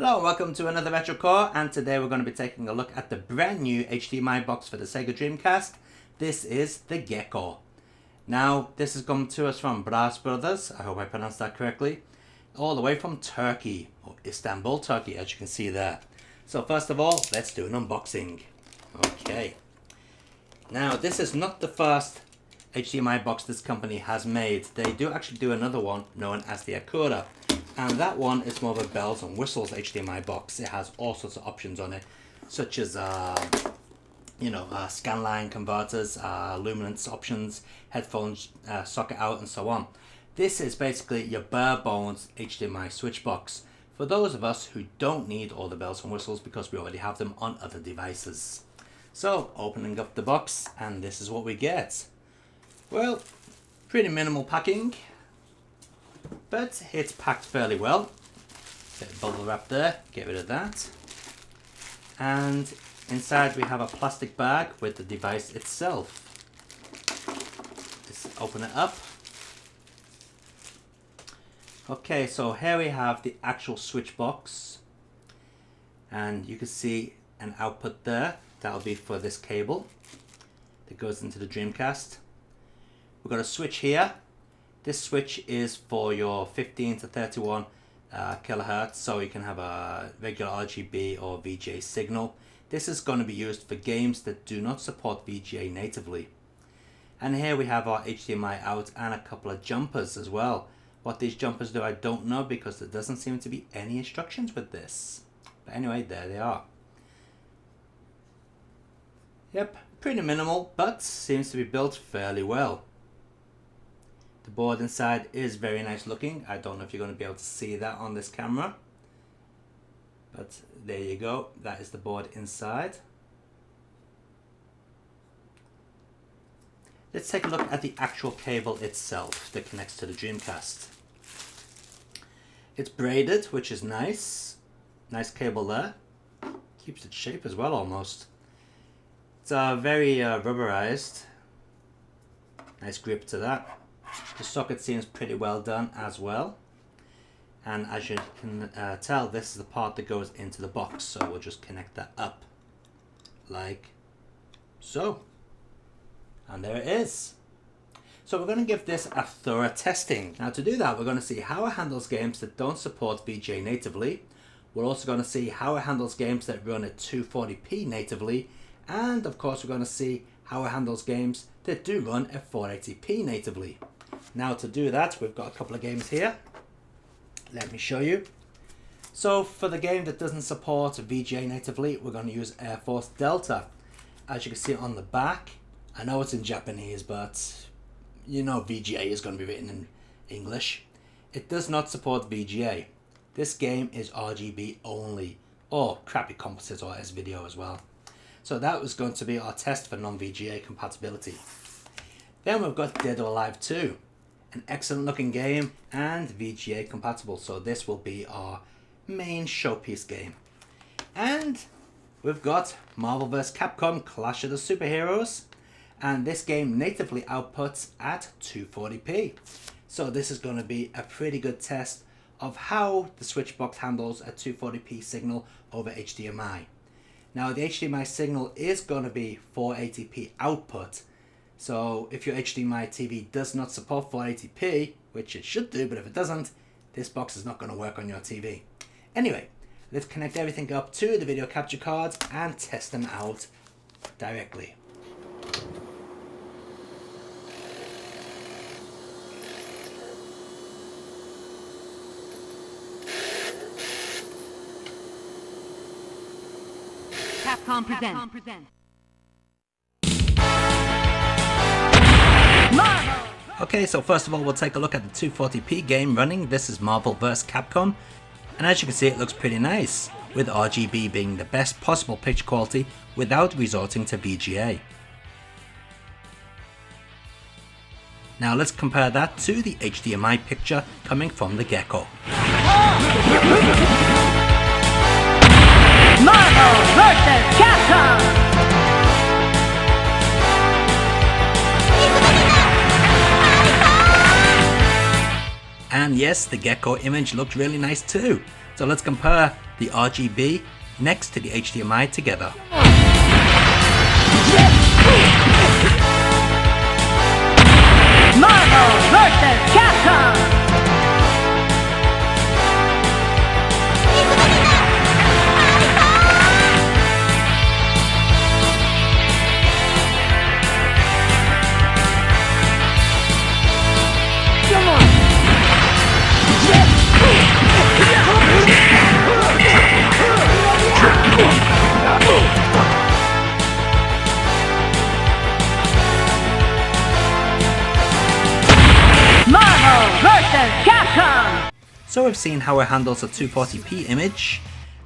Hello, welcome to another Retro Core, and today we're going to be taking a look at the brand new HDMI box for the Sega Dreamcast. This is the Gekko. Now, this has come to us from Bras Brothers, I hope I pronounced that correctly, all the way from Turkey, or Istanbul, Turkey, as you can see there. So first of all, let's do an unboxing. Okay. Now, this is not the first HDMI box this company has made. They do actually do another one known as the Akura. And that one is more of a bells and whistles HDMI box. It has all sorts of options on it, such as Scanline converters, luminance options, headphones, socket out, and so on. This is basically your bare bones HDMI switch box for those of us who don't need all the bells and whistles because we already have them on other devices. So opening up the box, and this is what we get. Well, pretty minimal packing, but it's packed fairly well. Bit of bubble wrap there, get rid of that. And inside we have a plastic bag with the device itself. Let's open it up. Okay, so here we have the actual switch box. And you can see an output there. That'll be for this cable that goes into the Dreamcast. We've got a switch here. This switch is for your 15 to 31 kilohertz, so you can have a regular RGB or VGA signal. This is going to be used for games that do not support VGA natively. And here we have our HDMI out and a couple of jumpers as well. What these jumpers do I don't know because there doesn't seem to be any instructions with this. But anyway, there they are. Yep, pretty minimal, but seems to be built fairly well. The board inside is very nice looking. I don't know if you're going to be able to see that on this camera, but there you go. That is the board inside. Let's take a look at the actual cable itself that connects to the Dreamcast. It's braided, which is nice. Nice cable there. Keeps its shape as well almost. It's very rubberized. Nice grip to that. The socket seems pretty well done as well, and as you can tell, this is the part that goes into the box, so we'll just connect that up like so, and there it is. So we're going to give this a thorough testing. Now to do that, we're going to see how it handles games that don't support VGA natively. We're also going to see how it handles games that run at 240p natively, and of course we're going to see how it handles games that do run at 480p natively. Now to do that, we've got a couple of games here. Let me show you. So for the game that doesn't support VGA natively, we're going to use Air Force Delta. As you can see on the back, I know it's in Japanese, but you know VGA is going to be written in English. It does not support VGA. This game is RGB only, or crappy composite or S-video as well. So that was going to be our test for non-VGA compatibility. Then we've got Dead or Alive 2, an excellent looking game and VGA compatible, so this will be our main showpiece game. And we've got Marvel vs. Capcom Clash of the Superheroes, and this game natively outputs at 240p. So this is going to be a pretty good test of how the switch box handles a 240p signal over HDMI. Now the HDMI signal is going to be 480p output, so if your HDMI TV does not support 480p, which it should do, but if it doesn't, this box is not going to work on your TV. Anyway, let's connect everything up to the video capture cards and test them out directly. Capcom presents. Okay, so first of all we'll take a look at the 240p game running. This is Marvel vs. Capcom, and as you can see it looks pretty nice, with RGB being the best possible picture quality without resorting to VGA. Now let's compare that to the HDMI picture coming from the Gekko. Marvel vs. Capcom! And yes, the Gekko image looked really nice too. So let's compare the RGB next to the HDMI together. Marvel vs. Capcom! So we've seen how it handles a 240p image,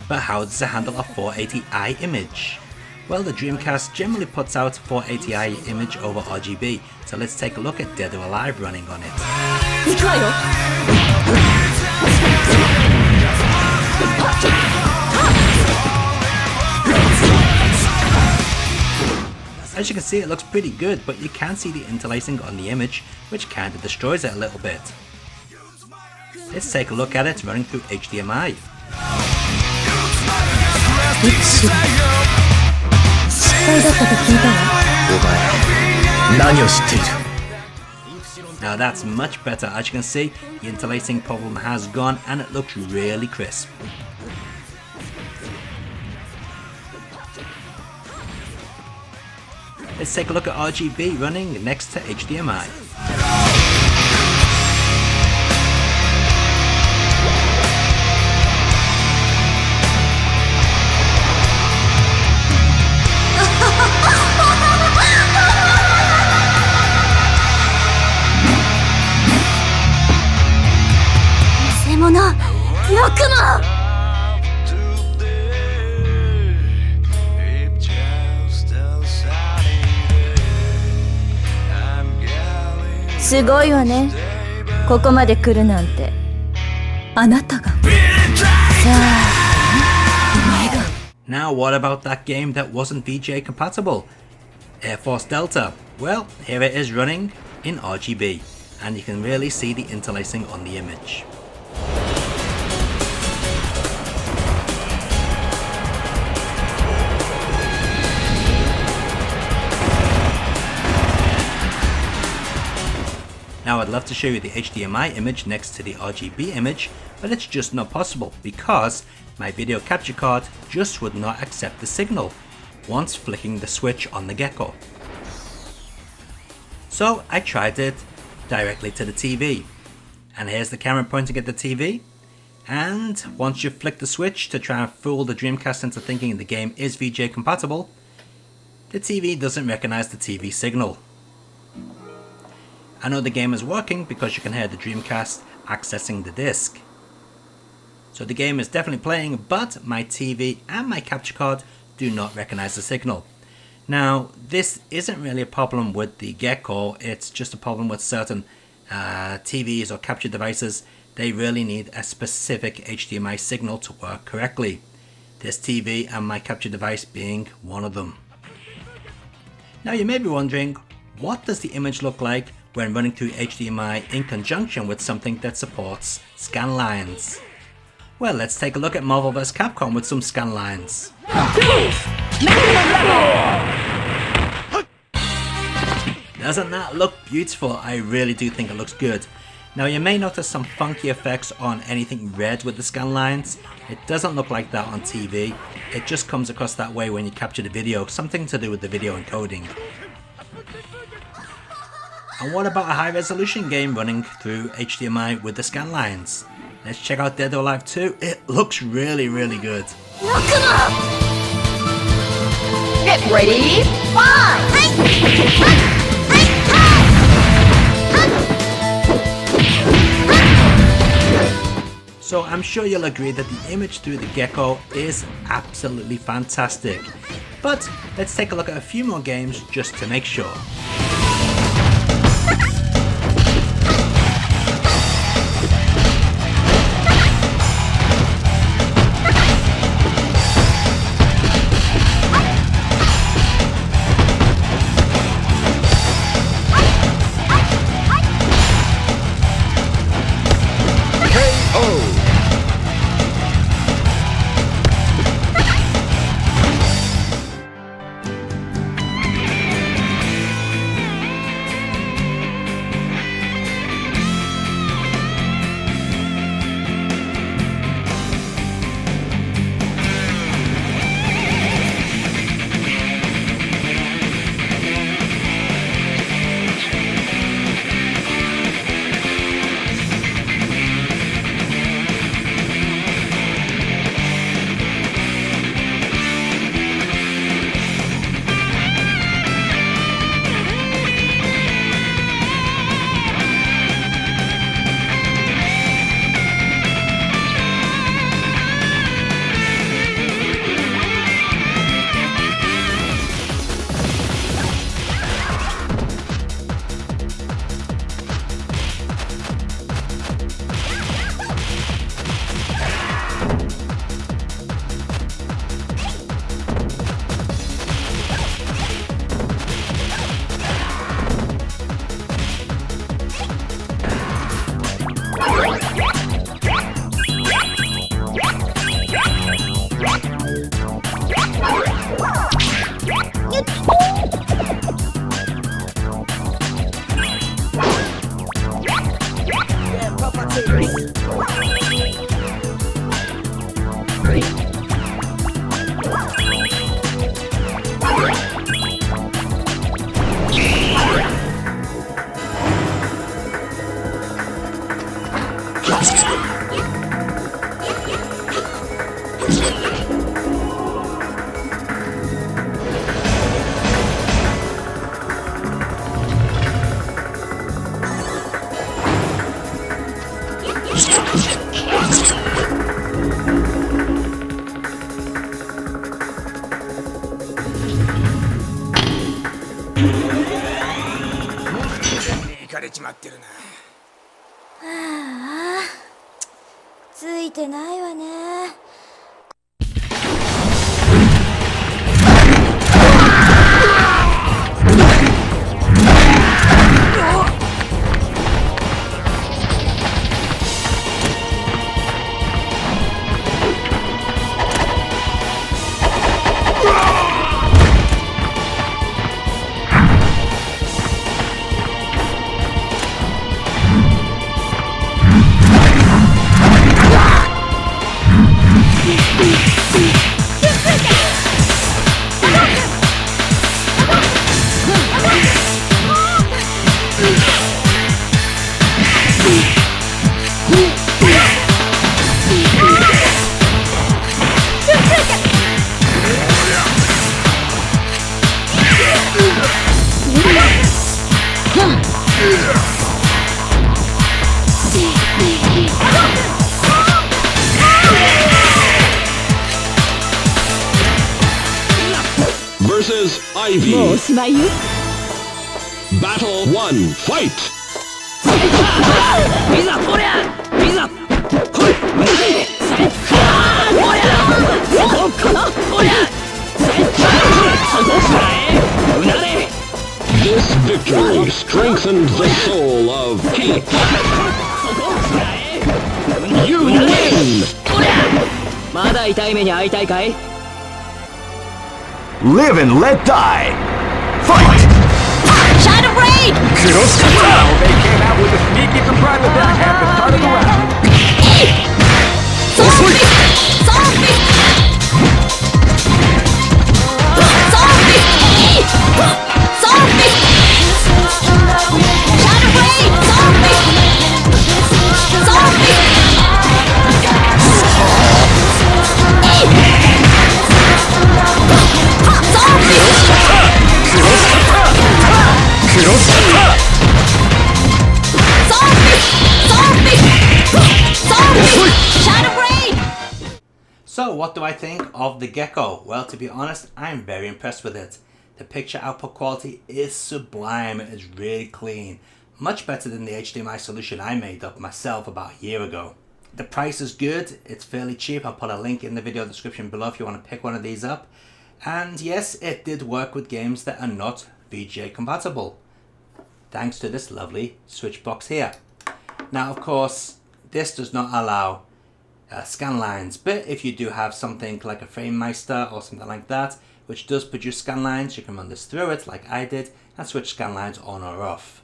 but how does it handle a 480i image? Well, the Dreamcast generally puts out 480i image over RGB, so let's take a look at Dead or Alive running on it. As you can see, it looks pretty good, but you can see the interlacing on the image, which kinda destroys it a little bit. Let's take a look at it running through HDMI. Now that's much better. As you can see, the interlacing problem has gone and it looks really crisp. Let's take a look at RGB running next to HDMI. Now what about that game that wasn't VGA compatible? Air Force Delta. Well, here it is running in RGB, and you can really see the interlacing on the image. Now I'd love to show you the HDMI image next to the RGB image, but it's just not possible because my video capture card just would not accept the signal once flicking the switch on the Gekko. So I tried it directly to the TV, and here's the camera pointing at the TV, and once you flick the switch to try and fool the Dreamcast into thinking the game is VGA compatible, the TV doesn't recognize the TV signal. I know the game is working because you can hear the Dreamcast accessing the disc. So the game is definitely playing, but my TV and my capture card do not recognize the signal. Now, this isn't really a problem with the Gekko, it's just a problem with certain TVs or capture devices. They really need a specific HDMI signal to work correctly. This TV and my capture device being one of them. Now you may be wondering, what does the image look like when running through HDMI in conjunction with something that supports scanlines? Well, let's take a look at Marvel vs. Capcom with some scanlines. Doesn't that look beautiful? I really do think it looks good. Now you may notice some funky effects on anything red with the scanlines. It doesn't look like that on TV. It just comes across that way when you capture the video, something to do with the video encoding. And what about a high resolution game running through HDMI with the scanlines? Let's check out Dead or Alive 2. It looks really, really good. Get ready, So I'm sure you'll agree that the image through the Gekko is absolutely fantastic. But let's take a look at a few more games just to make sure. ちまってるな。ああ、ついてないわね。versus もう Ivy. おしまいよ。 Battle 1, fight! いざこりゃいざこれこりゃそこかなこりゃそこくらいうなれ This victory strengthened the soul of Pete. そこくらい You win! こりゃまだ痛い目に遭いたいかい Live and let die! Fight! Shadow Blade! Cross Well, they came out with a sneaky surprise attack at the start of the round. Zombie! Zombie! Zombie! Zombie! Shadow Blade! Zombie! Zombie! So what do I think of the Gekko? Well, to be honest, I'm very impressed with it. The picture output quality is sublime, it is really clean. Much better than the HDMI solution I made up myself about a year ago. The price is good, it's fairly cheap. I'll put a link in the video description below if you want to pick one of these up. And yes, it did work with games that are not VGA compatible, thanks to this lovely switch box here. Now of course, this does not allow scan lines, but if you do have something like a FrameMeister or something like that which does produce scan lines, you can run this through it like I did and switch scan lines on or off.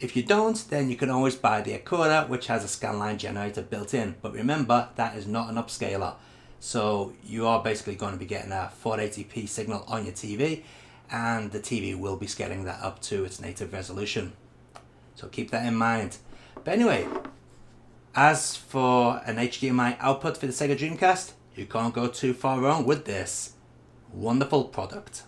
If you don't, then you can always buy the Akura, which has a scan line generator built in, but remember that is not an upscaler, so you are basically going to be getting a 480p signal on your TV, and the TV will be scaling that up to its native resolution, so keep that in mind. But anyway, as for an HDMI output for the Sega Dreamcast, you can't go too far wrong with this wonderful product.